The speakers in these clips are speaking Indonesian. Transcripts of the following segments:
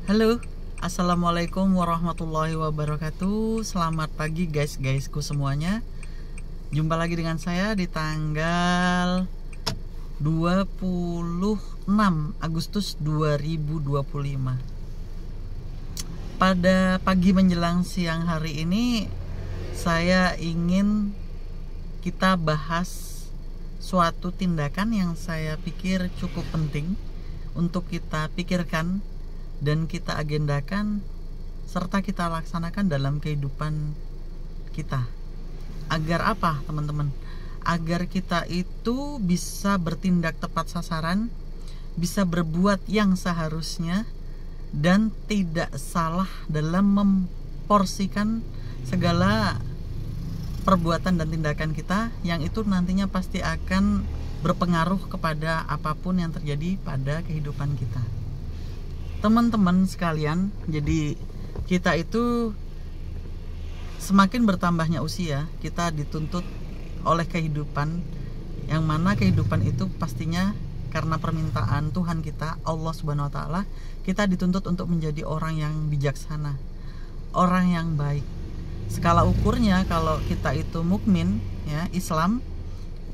Halo, assalamualaikum warahmatullahi wabarakatuh. Selamat pagi guysku semuanya. Jumpa lagi dengan saya di tanggal 26 Agustus 2025. Pada pagi menjelang siang hari ini, saya ingin kita bahas suatu tindakan yang saya pikir cukup penting untuk kita pikirkan dan kita agendakan serta kita laksanakan dalam kehidupan kita. Agar apa, teman-teman? Agar kita itu bisa bertindak tepat sasaran, bisa berbuat yang seharusnya, dan tidak salah dalam memporsikan segala perbuatan dan tindakan kita yang itu nantinya pasti akan berpengaruh kepada apapun yang terjadi pada kehidupan kita. Teman-teman sekalian, jadi kita itu semakin bertambahnya usia, kita dituntut oleh kehidupan, yang mana kehidupan itu pastinya karena permintaan Tuhan kita, Allah Subhanahu wa Ta'ala, kita dituntut untuk menjadi orang yang bijaksana, orang yang baik. Skala ukurnya kalau kita itu mukmin, ya, Islam,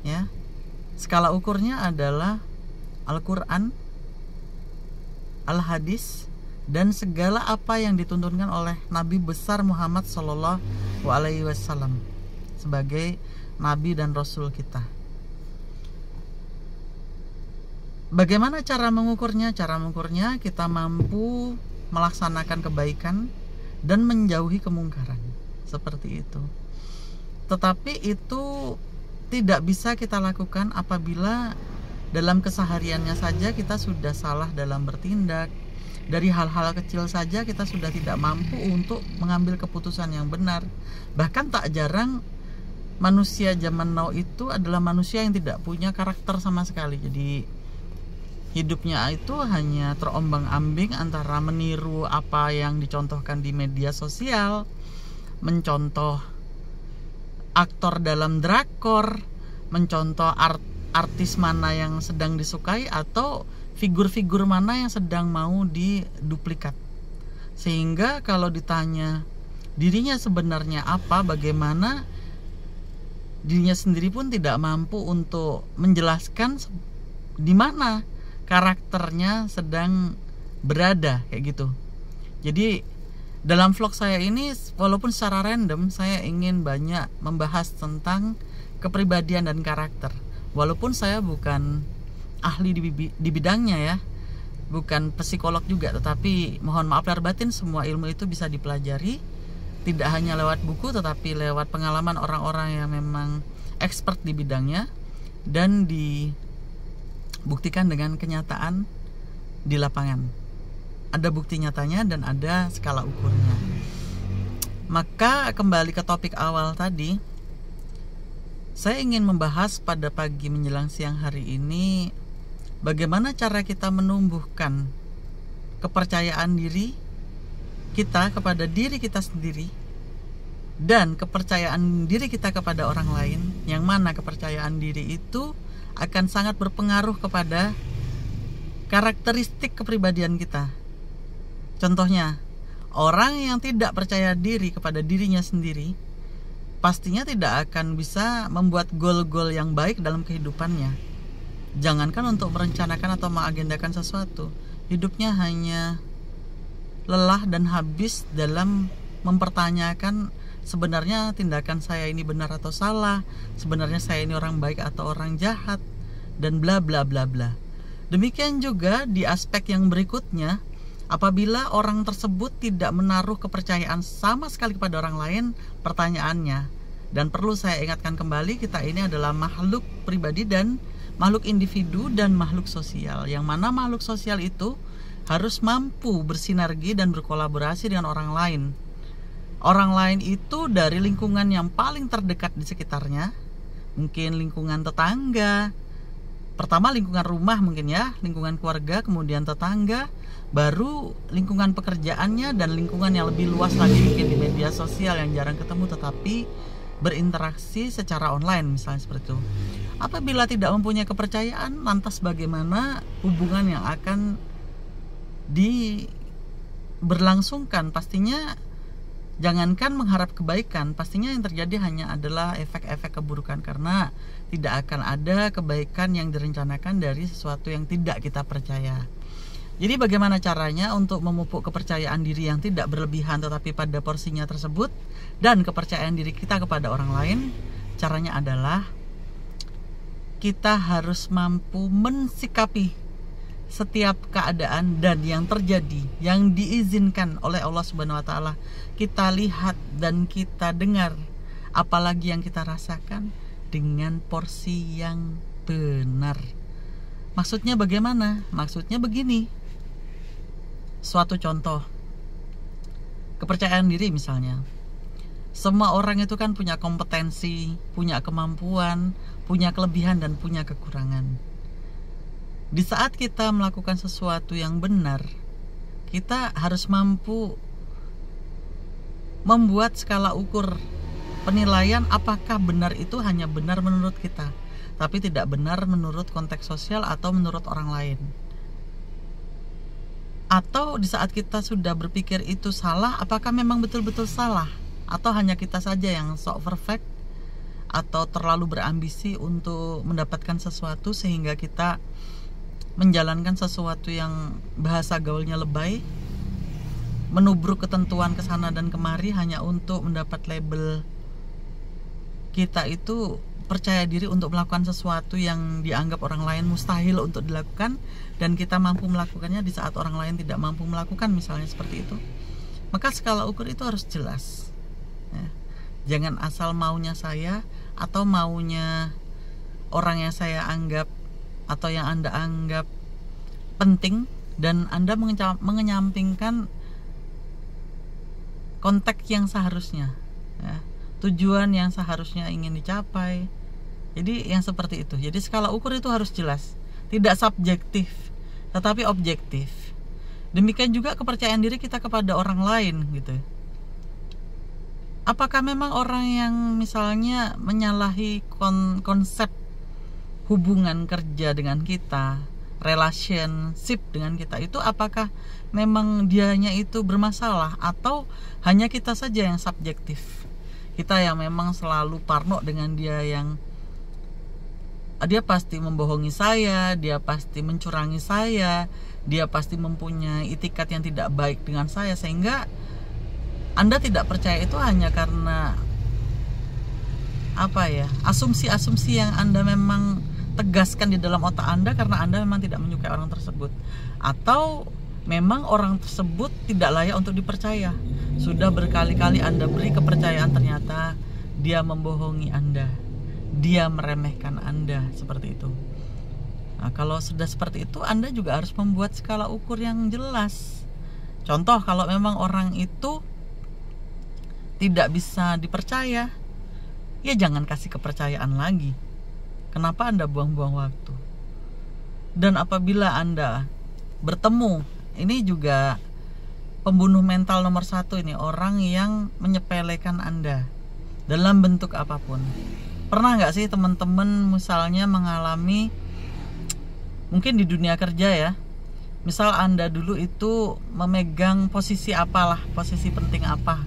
ya, skala ukurnya adalah Al-Quran, Al-Hadis, dan segala apa yang dituntunkan oleh Nabi besar Muhammad Sallallahu Alaihi Wasallam sebagai Nabi dan Rasul kita. Bagaimana cara mengukurnya? Cara mengukurnya kita mampu melaksanakan kebaikan dan menjauhi kemungkaran, seperti itu. Tetapi itu tidak bisa kita lakukan apabila dalam kesehariannya saja kita sudah salah dalam bertindak. Dari hal-hal kecil saja kita sudah tidak mampu untuk mengambil keputusan yang benar. Bahkan tak jarang manusia zaman now itu adalah manusia yang tidak punya karakter sama sekali. Jadi hidupnya itu hanya terombang-ambing antara meniru apa yang dicontohkan di media sosial, mencontoh aktor dalam drakor, mencontoh artis mana yang sedang disukai, atau figur-figur mana yang sedang mau diduplikat. Sehingga kalau ditanya dirinya sebenarnya apa, bagaimana, dirinya sendiri pun tidak mampu untuk menjelaskan di mana karakternya sedang berada, kayak gitu. Jadi dalam vlog saya ini, walaupun secara random, saya ingin banyak membahas tentang kepribadian dan karakter. Walaupun saya bukan ahli di bidangnya, ya, bukan psikolog juga, tetapi mohon maaf lahir batin, semua ilmu itu bisa dipelajari, tidak hanya lewat buku tetapi lewat pengalaman orang-orang yang memang expert di bidangnya, dan dibuktikan dengan kenyataan di lapangan. Ada bukti nyatanya dan ada skala ukurnya. Maka kembali ke topik awal tadi, saya ingin membahas pada pagi menjelang siang hari ini bagaimana cara kita menumbuhkan kepercayaan diri kita kepada diri kita sendiri dan kepercayaan diri kita kepada orang lain, yang mana kepercayaan diri itu akan sangat berpengaruh kepada karakteristik kepribadian kita. Contohnya, orang yang tidak percaya diri kepada dirinya sendiri pastinya tidak akan bisa membuat goal-goal yang baik dalam kehidupannya. Jangankan untuk merencanakan atau mengagendakan sesuatu, hidupnya hanya lelah dan habis dalam mempertanyakan sebenarnya tindakan saya ini benar atau salah, sebenarnya saya ini orang baik atau orang jahat, dan bla bla bla bla. Demikian juga di aspek yang berikutnya, apabila orang tersebut tidak menaruh kepercayaan sama sekali kepada orang lain, pertanyaannya, dan perlu saya ingatkan kembali, kita ini adalah makhluk pribadi dan makhluk individu dan makhluk sosial, yang mana makhluk sosial itu harus mampu bersinergi dan berkolaborasi dengan orang lain. Orang lain itu dari lingkungan yang paling terdekat di sekitarnya, mungkin lingkungan tetangga, pertama lingkungan rumah mungkin, ya, lingkungan keluarga, kemudian tetangga, baru lingkungan pekerjaannya, dan lingkungan yang lebih luas lagi mungkin di media sosial yang jarang ketemu tetapi berinteraksi secara online, misalnya seperti itu. Apabila tidak mempunyai kepercayaan, lantas bagaimana hubungan yang akan berlangsungkan, pastinya jangankan mengharap kebaikan, pastinya yang terjadi hanya adalah efek-efek keburukan, karena tidak akan ada kebaikan yang direncanakan dari sesuatu yang tidak kita percaya. Jadi bagaimana caranya untuk memupuk kepercayaan diri yang tidak berlebihan tetapi pada porsinya tersebut, dan kepercayaan diri kita kepada orang lain? Caranya adalah kita harus mampu mensikapi setiap keadaan dan yang terjadi, yang diizinkan oleh Allah Subhanahu wa taala kita lihat dan kita dengar, apalagi yang kita rasakan, dengan porsi yang benar. Maksudnya bagaimana? Maksudnya begini. Suatu contoh, kepercayaan diri misalnya. Semua orang itu kan punya kompetensi, punya kemampuan, punya kelebihan dan punya kekurangan. Di saat kita melakukan sesuatu yang benar, kita harus mampu membuat skala ukur penilaian apakah benar itu hanya benar menurut kita, tapi tidak benar menurut konteks sosial atau menurut orang lain. Atau di saat kita sudah berpikir itu salah, apakah memang betul-betul salah, atau hanya kita saja yang sok perfect atau terlalu berambisi untuk mendapatkan sesuatu sehingga kita menjalankan sesuatu yang bahasa gaulnya lebay, menubruk ketentuan kesana dan kemari hanya untuk mendapat label kita itu percaya diri untuk melakukan sesuatu yang dianggap orang lain mustahil untuk dilakukan, dan kita mampu melakukannya di saat orang lain tidak mampu melakukan, misalnya seperti itu. Maka skala ukur itu harus jelas ya. Jangan asal maunya saya atau maunya orang yang saya anggap atau yang Anda anggap penting, dan Anda mengenyampingkan konteks yang seharusnya ya, tujuan yang seharusnya ingin dicapai. Jadi yang seperti itu. Jadi skala ukur itu harus jelas, tidak subjektif tetapi objektif. Demikian juga kepercayaan diri kita kepada orang lain gitu. Apakah memang orang yang misalnya menyalahi konsep hubungan kerja dengan kita, relationship dengan kita itu, apakah memang dianya itu bermasalah atau hanya kita saja yang subjektif? Kita yang memang selalu parno dengan dia, yang dia pasti membohongi saya, dia pasti mencurangi saya, dia pasti mempunyai itikat yang tidak baik dengan saya, sehingga Anda tidak percaya itu hanya karena asumsi-asumsi yang Anda memang tegaskan di dalam otak Anda karena Anda memang tidak menyukai orang tersebut, atau memang orang tersebut tidak layak untuk dipercaya. Sudah berkali-kali Anda beri kepercayaan, ternyata dia membohongi Anda, dia meremehkan Anda, seperti itu. Nah, kalau sudah seperti itu, Anda juga harus membuat skala ukur yang jelas. Contoh, kalau memang orang itu tidak bisa dipercaya, ya jangan kasih kepercayaan lagi. Kenapa Anda buang-buang waktu? Dan apabila Anda bertemu, ini juga pembunuh mental nomor 1 ini, orang yang menyepelekan Anda dalam bentuk apapun. Pernah nggak sih teman-teman misalnya mengalami, mungkin di dunia kerja ya, misal Anda dulu itu memegang posisi apalah, posisi penting apa,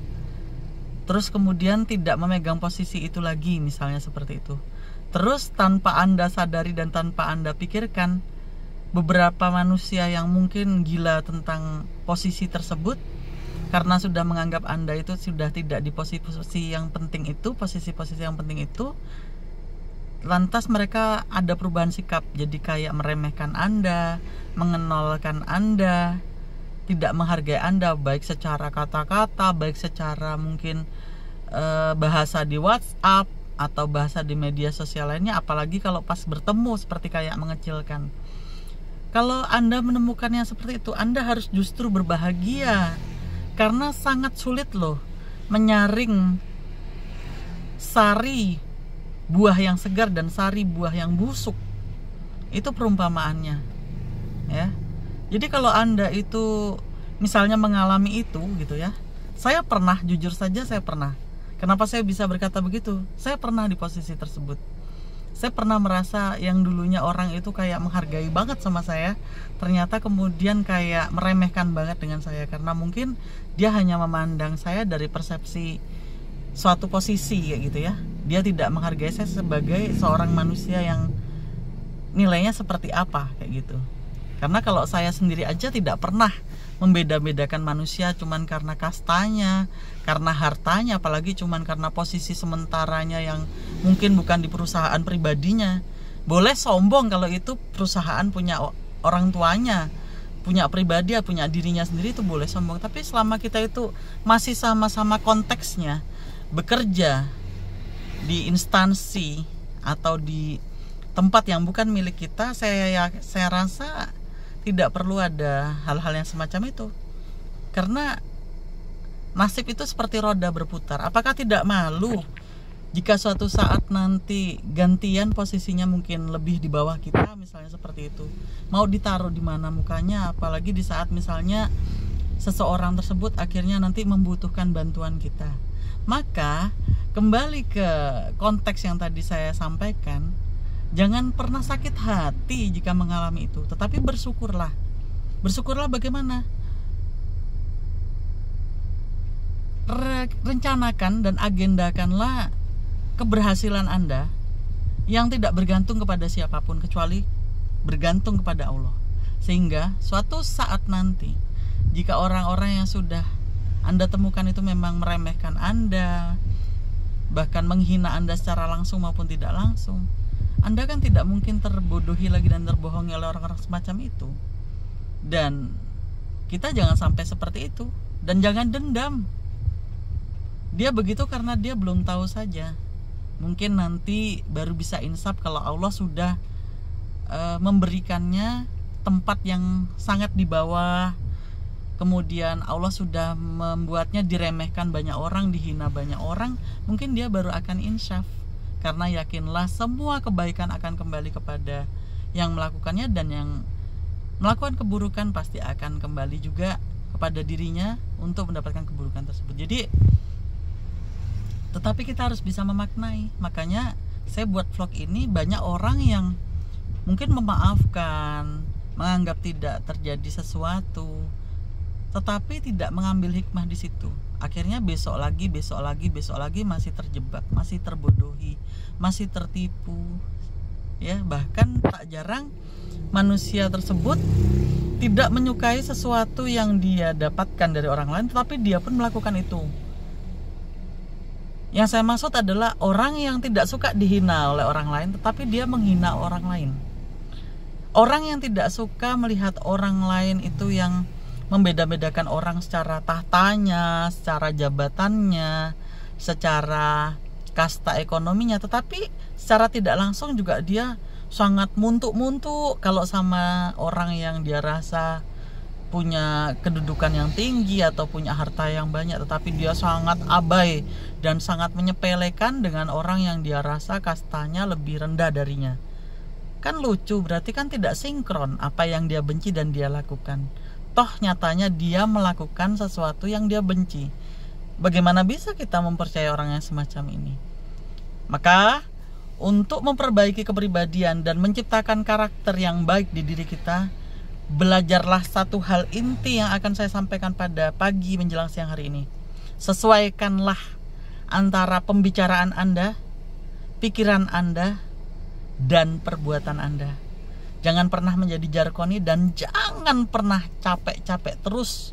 terus kemudian tidak memegang posisi itu lagi, misalnya seperti itu. Terus tanpa Anda sadari dan tanpa Anda pikirkan, beberapa manusia yang mungkin gila tentang posisi tersebut, karena sudah menganggap Anda itu sudah tidak di posisi yang penting itu, posisi-posisi yang penting itu, lantas mereka ada perubahan sikap, jadi kayak meremehkan Anda, mengenolkan Anda, tidak menghargai Anda, baik secara kata-kata, baik secara mungkin bahasa di WhatsApp atau bahasa di media sosial lainnya, apalagi kalau pas bertemu seperti kayak mengecilkan. Kalau Anda menemukannya seperti itu, Anda harus justru berbahagia, karena sangat sulit loh menyaring sari buah yang segar dan sari buah yang busuk. Itu perumpamaannya ya. Jadi kalau Anda itu misalnya mengalami itu gitu ya, saya pernah, jujur saja saya pernah. Kenapa saya bisa berkata begitu? Saya pernah di posisi tersebut. Saya pernah merasa yang dulunya orang itu kayak menghargai banget sama saya, ternyata kemudian kayak meremehkan banget dengan saya, karena mungkin dia hanya memandang saya dari persepsi suatu posisi kayak gitu ya. Dia tidak menghargai saya sebagai seorang manusia yang nilainya seperti apa kayak gitu. Karena kalau saya sendiri aja tidak pernah membeda-bedakan manusia cuman karena kastanya, karena hartanya, apalagi cuman karena posisi sementaranya yang mungkin bukan di perusahaan pribadinya. Boleh sombong kalau itu perusahaan punya orang tuanya, punya pribadi, punya dirinya sendiri, itu boleh sombong. Tapi selama kita itu masih sama-sama konteksnya bekerja di instansi atau di tempat yang bukan milik kita, saya rasa tidak perlu ada hal-hal yang semacam itu. Karena nasib itu seperti roda berputar. Apakah tidak malu jika suatu saat nanti gantian posisinya mungkin lebih di bawah kita, misalnya seperti itu. Mau ditaruh di mana mukanya, apalagi di saat misalnya seseorang tersebut akhirnya nanti membutuhkan bantuan kita. Maka kembali ke konteks yang tadi saya sampaikan, jangan pernah sakit hati jika mengalami itu, tetapi bersyukurlah. Bersyukurlah bagaimana? Rencanakan dan agendakanlah keberhasilan Anda yang tidak bergantung kepada siapapun kecuali bergantung kepada Allah. Sehingga suatu saat nanti jika orang-orang yang sudah Anda temukan itu memang meremehkan Anda, bahkan menghina Anda secara langsung maupun tidak langsung, Anda kan tidak mungkin terbodohi lagi dan terbohongi oleh orang-orang semacam itu. Dan kita jangan sampai seperti itu. Dan jangan dendam. Dia begitu karena dia belum tahu saja. Mungkin nanti baru bisa insaf kalau Allah sudah memberikannya tempat yang sangat di bawah. Kemudian Allah sudah membuatnya diremehkan banyak orang, dihina banyak orang. Mungkin dia baru akan insaf. Karena yakinlah semua kebaikan akan kembali kepada yang melakukannya, dan yang melakukan keburukan pasti akan kembali juga kepada dirinya untuk mendapatkan keburukan tersebut. Jadi tetapi kita harus bisa memaknai. Makanya saya buat vlog ini, banyak orang yang mungkin memaafkan, menganggap tidak terjadi sesuatu, tetapi tidak mengambil hikmah di situ. Akhirnya besok lagi masih terjebak, masih terbodohi, masih tertipu. Ya, bahkan tak jarang manusia tersebut tidak menyukai sesuatu yang dia dapatkan dari orang lain, tetapi dia pun melakukan itu. Yang saya maksud adalah orang yang tidak suka dihina oleh orang lain, tetapi dia menghina orang lain. Orang yang tidak suka melihat orang lain itu yang membeda-bedakan orang secara tahtanya, secara jabatannya, secara kasta ekonominya, tetapi secara tidak langsung juga dia sangat muntuk-muntuk kalau sama orang yang dia rasa punya kedudukan yang tinggi atau punya harta yang banyak, tetapi dia sangat abai dan sangat menyepelekan dengan orang yang dia rasa kastanya lebih rendah darinya. Kan lucu, berarti kan tidak sinkron apa yang dia benci dan dia lakukan. Toh nyatanya dia melakukan sesuatu yang dia benci. Bagaimana bisa kita mempercayai orang yang semacam ini? Maka untuk memperbaiki kepribadian dan menciptakan karakter yang baik di diri kita, belajarlah satu hal inti yang akan saya sampaikan pada pagi menjelang siang hari ini. Sesuaikanlah antara pembicaraan Anda, pikiran Anda, dan perbuatan Anda. Jangan pernah menjadi jargoni, dan jangan pernah capek-capek terus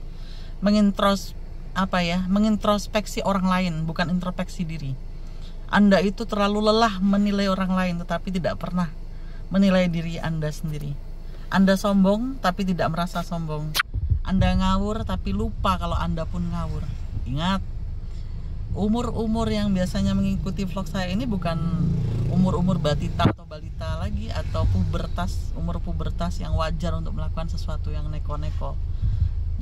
mengintrospeksi orang lain, bukan introspeksi diri. Anda itu terlalu lelah menilai orang lain, tetapi tidak pernah menilai diri Anda sendiri. Anda sombong tapi tidak merasa sombong. Anda ngawur tapi lupa kalau Anda pun ngawur. Ingat, umur-umur yang biasanya mengikuti vlog saya ini bukan umur-umur batita atau balita lagi, atau umur pubertas yang wajar untuk melakukan sesuatu yang neko-neko.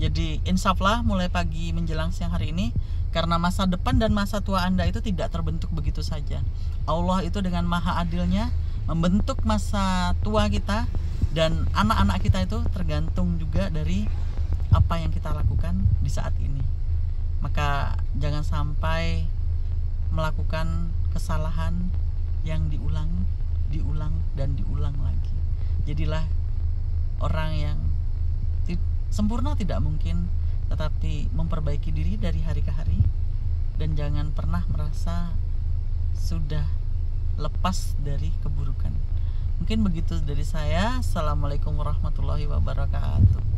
Jadi insaflah mulai pagi menjelang siang hari ini, karena masa depan dan masa tua Anda itu tidak terbentuk begitu saja. Allah itu dengan maha adilnya membentuk masa tua kita, dan anak-anak kita itu tergantung juga dari apa yang kita lakukan di saat ini. Maka jangan sampai melakukan kesalahan yang diulang diulang dan diulang lagi. Jadilah orang yang sempurna tidak mungkin, tetapi memperbaiki diri dari hari ke hari, dan jangan pernah merasa sudah lepas dari keburukan. Mungkin begitu dari saya. Assalamualaikum warahmatullahi wabarakatuh.